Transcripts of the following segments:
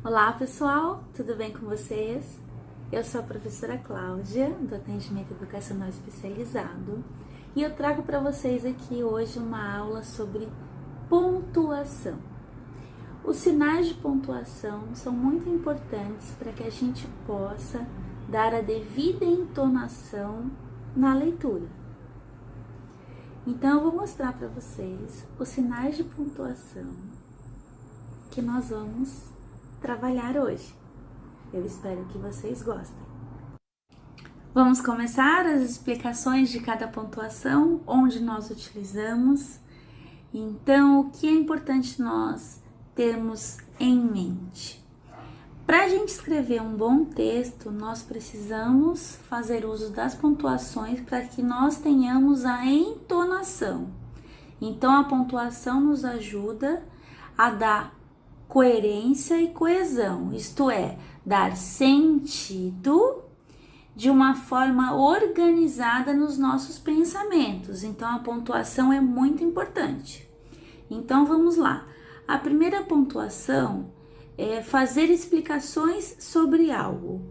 Olá pessoal, tudo bem com vocês? Eu sou a professora Cláudia, do Atendimento Educacional Especializado, e eu trago para vocês aqui hoje uma aula sobre pontuação. Os sinais de pontuação são muito importantes para que a gente possa dar a devida entonação na leitura. Então eu vou mostrar para vocês os sinais de pontuação que nós vamos trabalhar hoje. Eu espero que vocês gostem. Vamos começar as explicações de cada pontuação, onde nós utilizamos. Então, o que é importante nós termos em mente? Para a gente escrever um bom texto, nós precisamos fazer uso das pontuações para que nós tenhamos a entonação. Então, a pontuação nos ajuda a dar coerência e coesão, isto é, dar sentido de uma forma organizada nos nossos pensamentos. Então, a pontuação é muito importante. Então, vamos lá. A primeira pontuação é fazer explicações sobre algo.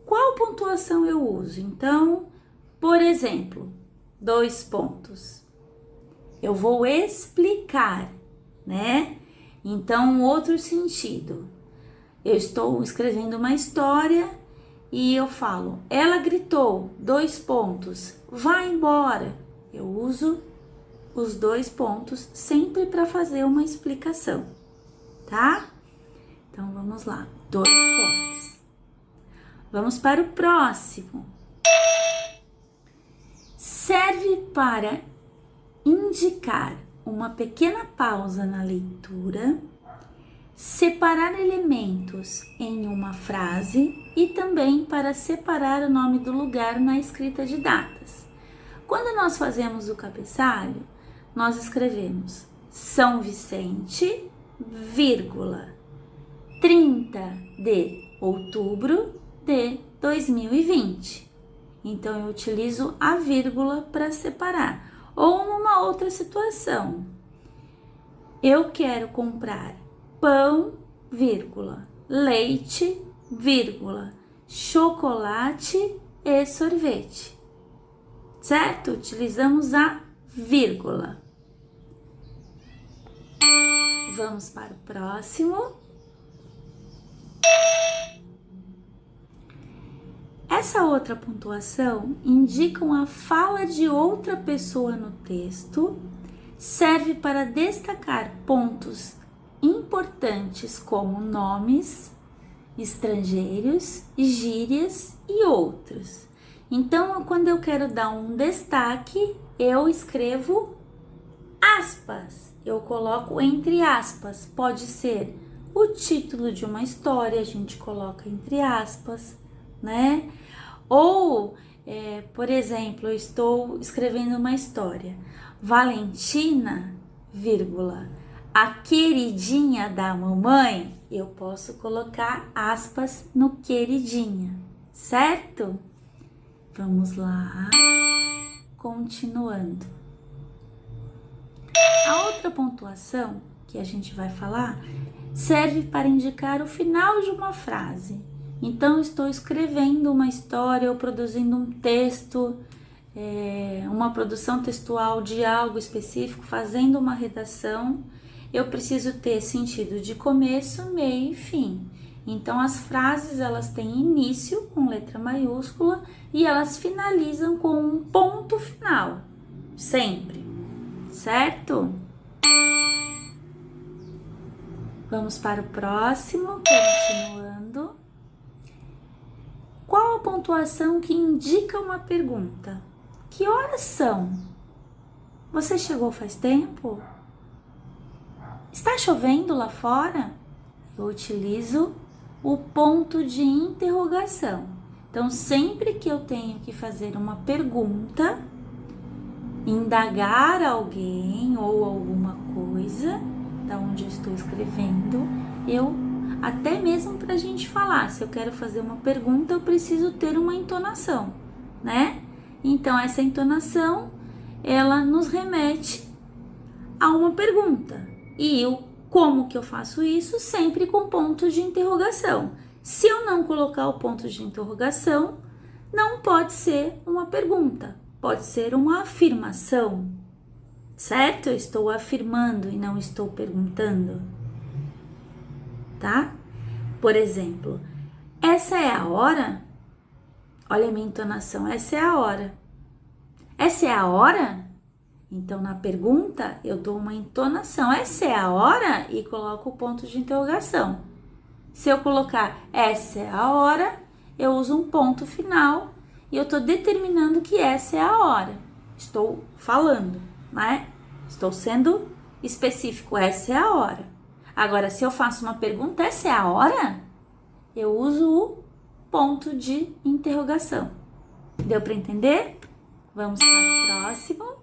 Qual pontuação eu uso? Então, por exemplo, 2 pontos. Eu vou explicar, né? Então, outro sentido. Eu estou escrevendo uma história e eu falo, ela gritou, 2 pontos, vai embora. Eu uso os 2 pontos sempre para fazer uma explicação, tá? Então, vamos lá, 2 pontos. Vamos para o próximo. Serve para indicar uma pequena pausa na leitura, separar elementos em uma frase e também para separar o nome do lugar na escrita de datas. Quando nós fazemos o cabeçalho, nós escrevemos São Vicente, vírgula, 30 de outubro de 2020. Então, eu utilizo a vírgula para separar. Ou numa outra situação, eu quero comprar pão, vírgula, leite, vírgula, chocolate e sorvete, certo? Utilizamos a vírgula. Vamos para o próximo. Essa outra pontuação indica a fala de outra pessoa no texto, serve para destacar pontos importantes como nomes, estrangeiros, gírias e outros. Então, quando eu quero dar um destaque, eu escrevo aspas, eu coloco entre aspas, pode ser o título de uma história, a gente coloca entre aspas, né? Ou, por exemplo, eu estou escrevendo uma história. Valentina, vírgula, a queridinha da mamãe, eu posso colocar aspas no queridinha, certo? Vamos lá, continuando. A outra pontuação que a gente vai falar serve para indicar o final de uma frase. Então, estou escrevendo uma história ou produzindo um texto, uma produção textual de algo específico, fazendo uma redação, eu preciso ter sentido de começo, meio e fim. Então, as frases, elas têm início com letra maiúscula e elas finalizam com um ponto final, sempre, certo? Vamos para o próximo, continuando. Qual a pontuação que indica uma pergunta? Que horas são? Você chegou faz tempo? Está chovendo lá fora? Eu utilizo o ponto de interrogação. Então, sempre que eu tenho que fazer uma pergunta, indagar alguém ou alguma coisa, da onde eu estou escrevendo, até mesmo para a gente falar, se eu quero fazer uma pergunta, eu preciso ter uma entonação, né? Então, essa entonação, ela nos remete a uma pergunta. E Como que eu faço isso? Sempre com ponto de interrogação. Se eu não colocar o ponto de interrogação, não pode ser uma pergunta, pode ser uma afirmação, certo? Eu estou afirmando e não estou perguntando, tá? Por exemplo, essa é a hora? Olha a minha entonação, essa é a hora. Essa é a hora? Então, na pergunta, eu dou uma entonação, essa é a hora? E coloco o ponto de interrogação. Se eu colocar essa é a hora, eu uso um ponto final e eu estou determinando que essa é a hora. Estou falando, né? Estou sendo específico, essa é a hora. Agora, se eu faço uma pergunta, essa é a hora? Eu uso o ponto de interrogação. Deu para entender? Vamos para o próximo.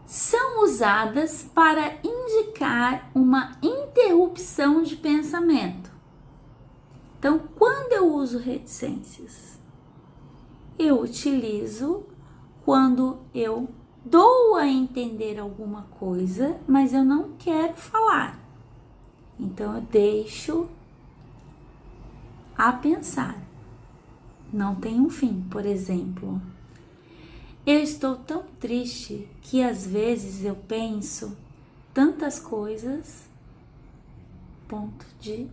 São usadas para indicar uma interrupção de pensamento. Então, quando eu uso reticências? Eu utilizo quando eu dou a entender alguma coisa, mas eu não quero falar. Então, eu deixo a pensar. Não tem um fim, por exemplo. Eu estou tão triste que às vezes eu penso tantas coisas. Ponto de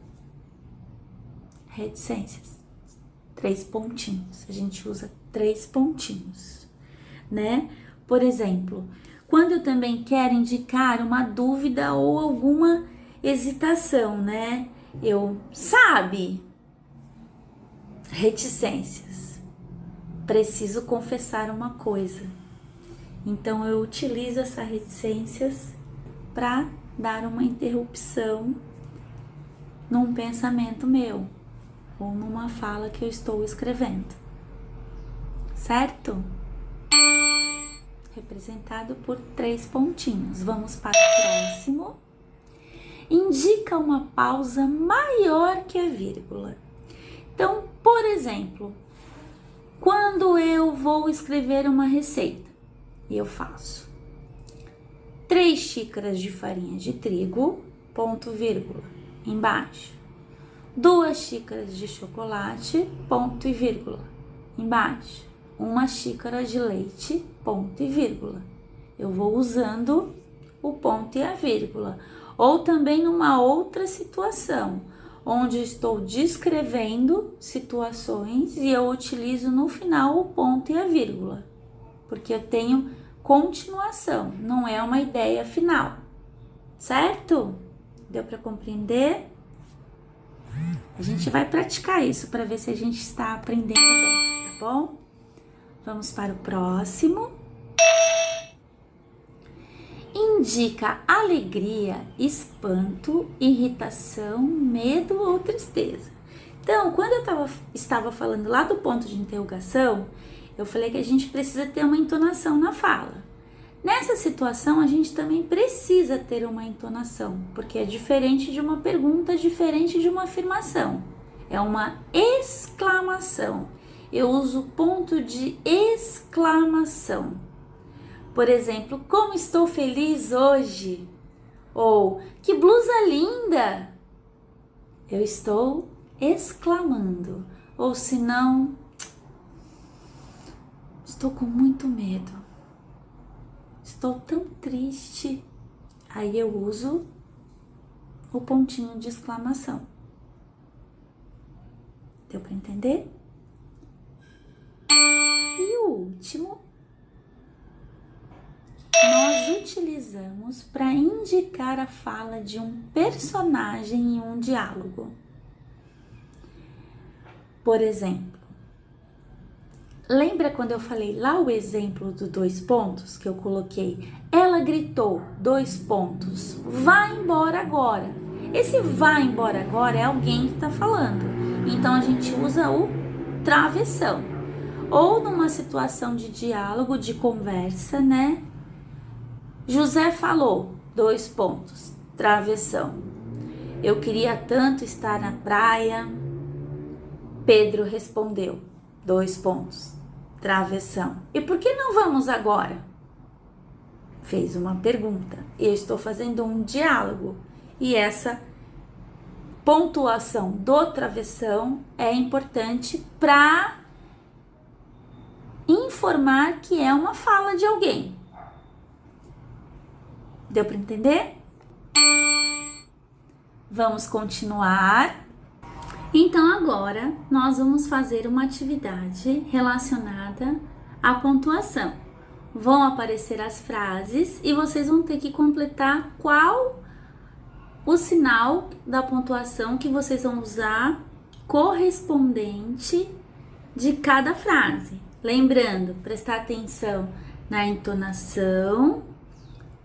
reticências. 3 pontinhos. A gente usa 3 pontinhos, né? Por exemplo, quando eu também quero indicar uma dúvida ou alguma hesitação, né? Sabe? Reticências. Preciso confessar uma coisa. Então, eu utilizo essas reticências para dar uma interrupção num pensamento meu ou numa fala que eu estou escrevendo. Certo? Representado por 3 pontinhos. Vamos para o próximo. Indica uma pausa maior que a vírgula. Então, por exemplo, quando eu vou escrever uma receita, eu faço 3 xícaras de farinha de trigo, ponto vírgula, embaixo. 2 xícaras de chocolate, ponto e vírgula, embaixo. 1 xícara de leite, ponto e vírgula. Eu vou usando o ponto e a vírgula. Ou também numa outra situação, onde estou descrevendo situações e eu utilizo no final o ponto e a vírgula, porque eu tenho continuação, não é uma ideia final, certo? Deu para compreender? A gente vai praticar isso para ver se a gente está aprendendo bem, tá bom? Vamos para o próximo. Indica alegria, espanto, irritação, medo ou tristeza. Então, quando eu estava falando lá do ponto de interrogação, eu falei que a gente precisa ter uma entonação na fala. Nessa situação, a gente também precisa ter uma entonação, porque é diferente de uma pergunta, diferente de uma afirmação. É uma exclamação. Eu uso ponto de exclamação. Por exemplo, como estou feliz hoje? Ou que blusa linda! Eu estou exclamando. Ou se não, estou com muito medo. Estou tão triste. Aí eu uso o pontinho de exclamação. Deu para entender? E o último, nós utilizamos para indicar a fala de um personagem em um diálogo. Por exemplo, lembra quando eu falei lá o exemplo dos 2 pontos que eu coloquei? Ela gritou, 2 pontos, vá embora agora. Esse vá embora agora é alguém que está falando. Então a gente usa o travessão. Ou numa situação de diálogo, de conversa, né? José falou, 2 pontos, travessão. Eu queria tanto estar na praia. Pedro respondeu, 2 pontos, travessão. E por que não vamos agora? fez uma pergunta. Eu estou fazendo um diálogo e essa pontuação do travessão é importante para informar que é uma fala de alguém. Deu para entender? Vamos continuar. Então agora nós vamos fazer uma atividade relacionada à pontuação. Vão aparecer as frases e vocês vão ter que completar qual o sinal da pontuação que vocês vão usar correspondente de cada frase. Lembrando, prestar atenção na entonação,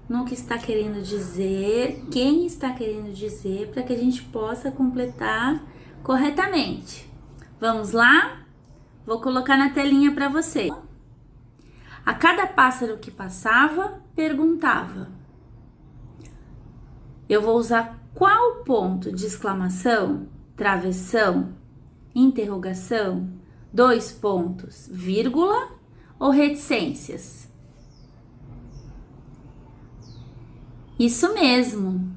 no que está querendo dizer, quem está querendo dizer, para que a gente possa completar corretamente. Vamos lá? Vou colocar na telinha para você. A cada pássaro que passava, perguntava. Eu vou usar qual ponto de exclamação, travessão, interrogação, 2 pontos, vírgula ou reticências? Isso mesmo.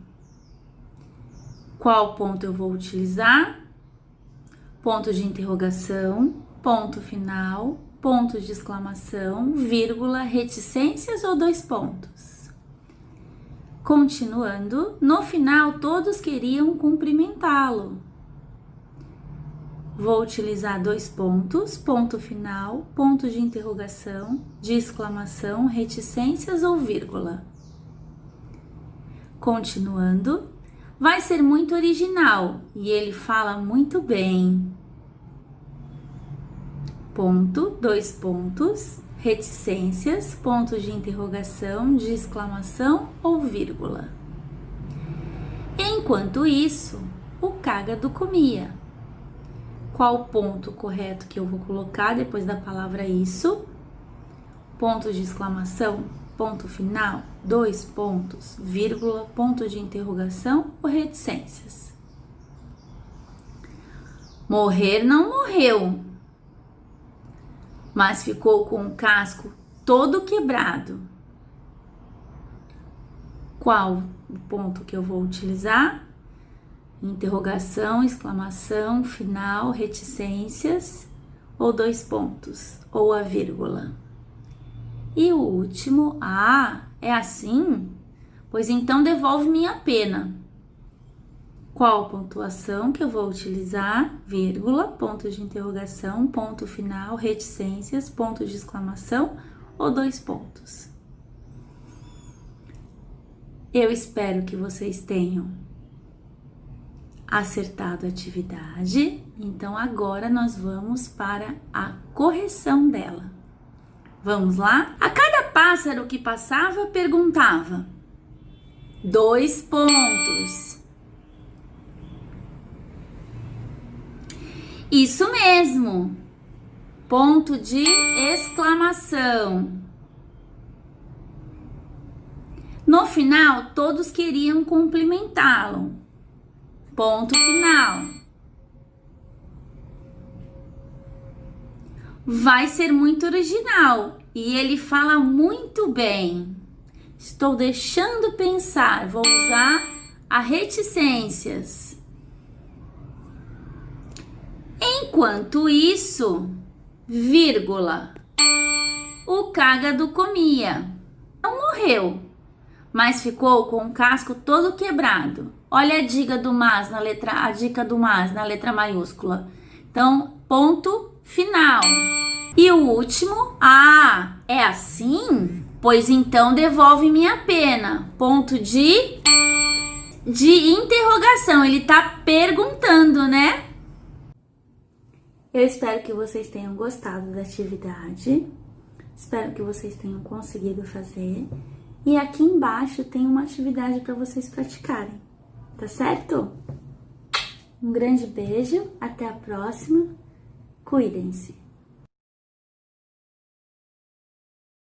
Qual ponto eu vou utilizar? Ponto de interrogação, ponto final, ponto de exclamação, vírgula, reticências ou 2 pontos? Continuando, no final todos queriam cumprimentá-lo. Vou utilizar 2 pontos, ponto final, ponto de interrogação, de exclamação, reticências ou vírgula. Continuando, vai ser muito original e ele fala muito bem. Ponto, 2 pontos, reticências, ponto de interrogação, de exclamação ou vírgula. Enquanto isso, o cágado comia. Qual ponto correto que eu vou colocar depois da palavra isso? Ponto de exclamação, ponto final, 2 pontos, vírgula, ponto de interrogação ou reticências? Morrer não morreu, mas ficou com o casco todo quebrado. Qual o ponto que eu vou utilizar? Interrogação, exclamação, final, reticências ou 2 pontos, ou a vírgula. E o último, é assim? Pois então devolve minha pena. Qual pontuação que eu vou utilizar? Vírgula, ponto de interrogação, ponto final, reticências, ponto de exclamação ou 2 pontos. Eu espero que vocês tenham acertado a atividade. Então agora nós vamos para a correção dela. Vamos lá? A cada pássaro que passava, perguntava. 2 pontos. Isso mesmo. Ponto de exclamação. No final, todos queriam cumprimentá-lo. Ponto final. Vai ser muito original e ele fala muito bem. Estou deixando pensar. Vou usar a reticências. Enquanto isso, vírgula, o cágado comia. Não morreu, mas ficou com o casco todo quebrado. Olha a dica do mas na letra maiúscula. Então, ponto final. E o último, é assim? Pois então devolve minha pena. Ponto de interrogação. Ele tá perguntando, né? Eu espero que vocês tenham gostado da atividade. Espero que vocês tenham conseguido fazer. E aqui embaixo tem uma atividade para vocês praticarem. Tá certo? Um grande beijo, até a próxima. Cuidem-se.